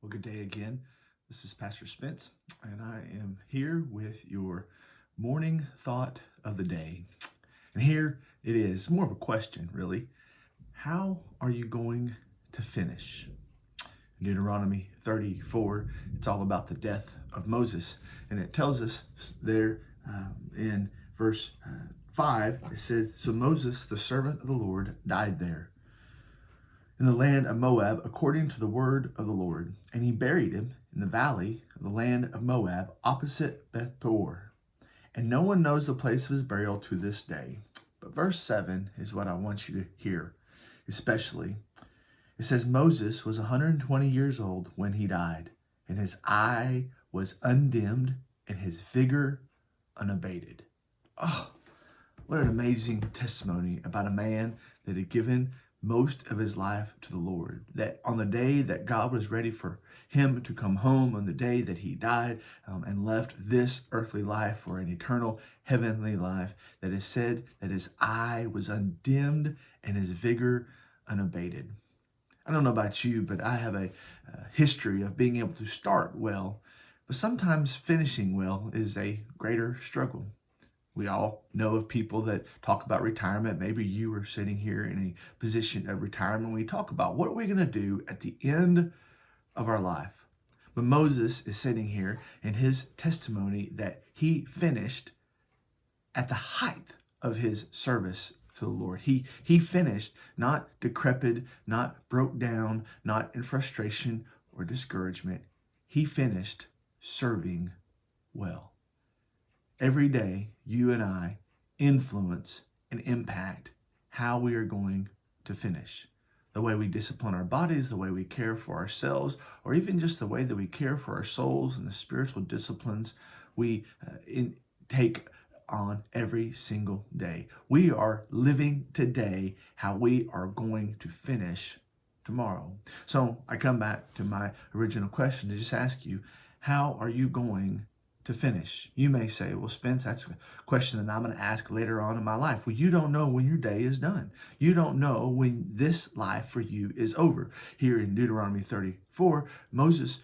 Well, good day again. This is Pastor Spence, and I am here with your morning thought of the day. And here it is, more of a question, really. How are you going to finish? In Deuteronomy 34, it's all about the death of Moses. And it tells us there in verse 5, it says, "So Moses, the servant of the Lord, died there in the land of Moab, according to the word of the Lord. And he buried him in the valley of the land of Moab, opposite Beth Peor. And no one knows the place of his burial to this day." But verse 7 is what I want you to hear, especially. It says, "Moses was 120 years old when he died, and his eye was undimmed, and his vigor unabated." Oh, what an amazing testimony about a man that had given most of his life to the Lord. That on the day that God was ready for him to come home, on the day that he died and left this earthly life for an eternal heavenly life, that is said that his eye was undimmed and his vigor unabated. I don't know about you, but I have a history of being able to start well, but sometimes finishing well is a greater struggle. We all know of people that talk about retirement. Maybe you are sitting here in a position of retirement. We talk about what are we going to do at the end of our life. But Moses is sitting here in his testimony that he finished at the height of his service to the Lord. He finished not decrepit, not broke down, not in frustration or discouragement. He finished serving well. Every day, you and I influence and impact how we are going to finish. The way we discipline our bodies, the way we care for ourselves, or even just the way that we care for our souls and the spiritual disciplines we take on every single day. We are living today how we are going to finish tomorrow. So I come back to my original question to just ask you, how are you going to finish? You may say, "Well, Spence, that's a question that I'm going to ask later on in my life." Well, you don't know when your day is done. You don't know when this life for you is over. Here in Deuteronomy 34, Moses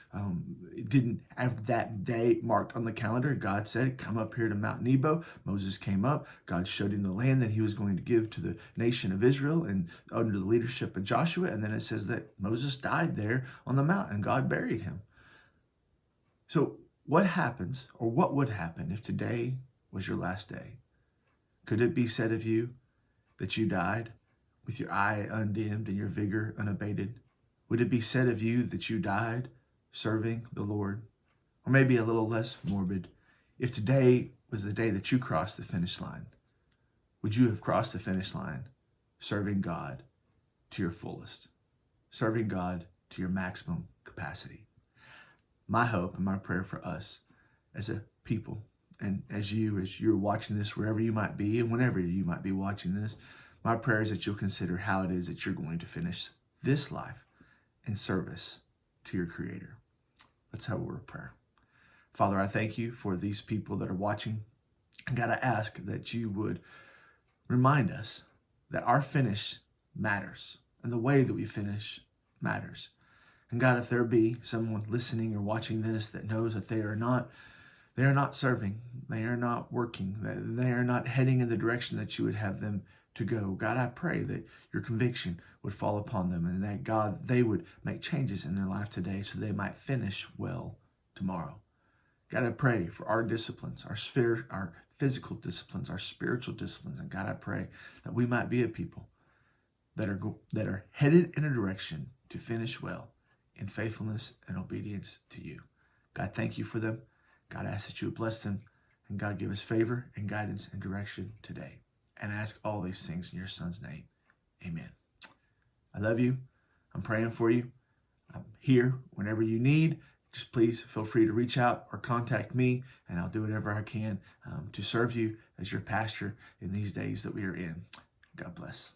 didn't have that day marked on the calendar. God said, "Come up here to Mount Nebo." Moses came up. God showed him the land that he was going to give to the nation of Israel and under the leadership of Joshua. And then it says that Moses died there on the mountain and God buried him. So what happens, or what would happen, if today was your last day? Could it be said of you that you died with your eye undimmed and your vigor unabated? Would it be said of you that you died serving the Lord? Or maybe a little less morbid, if today was the day that you crossed the finish line, would you have crossed the finish line serving God to your fullest, serving God to your maximum capacity? My hope and my prayer for us as a people, and as you're watching this, wherever you might be and whenever you might be watching this, my prayer is that you'll consider how it is that you're going to finish this life in service to your Creator. Let's have a word of prayer. Father, I thank you for these people that are watching. And God, I ask that you would remind us that our finish matters and the way that we finish matters. And God, if there be someone listening or watching this that knows that they are not serving, they are not working, they are not heading in the direction that you would have them to go, God, I pray that your conviction would fall upon them and that, God, they would make changes in their life today so they might finish well tomorrow. God, I pray for our disciplines, our physical disciplines, our spiritual disciplines. And God, I pray that we might be a people that are headed in a direction to finish well in faithfulness and obedience to you. God, thank you for them. God, I ask that you would bless them. And God, give us favor and guidance and direction today. And I ask all these things in your Son's name. Amen. I love you. I'm praying for you. I'm here whenever you need. Just please feel free to reach out or contact me, and I'll do whatever I can to serve you as your pastor in these days that we are in. God bless.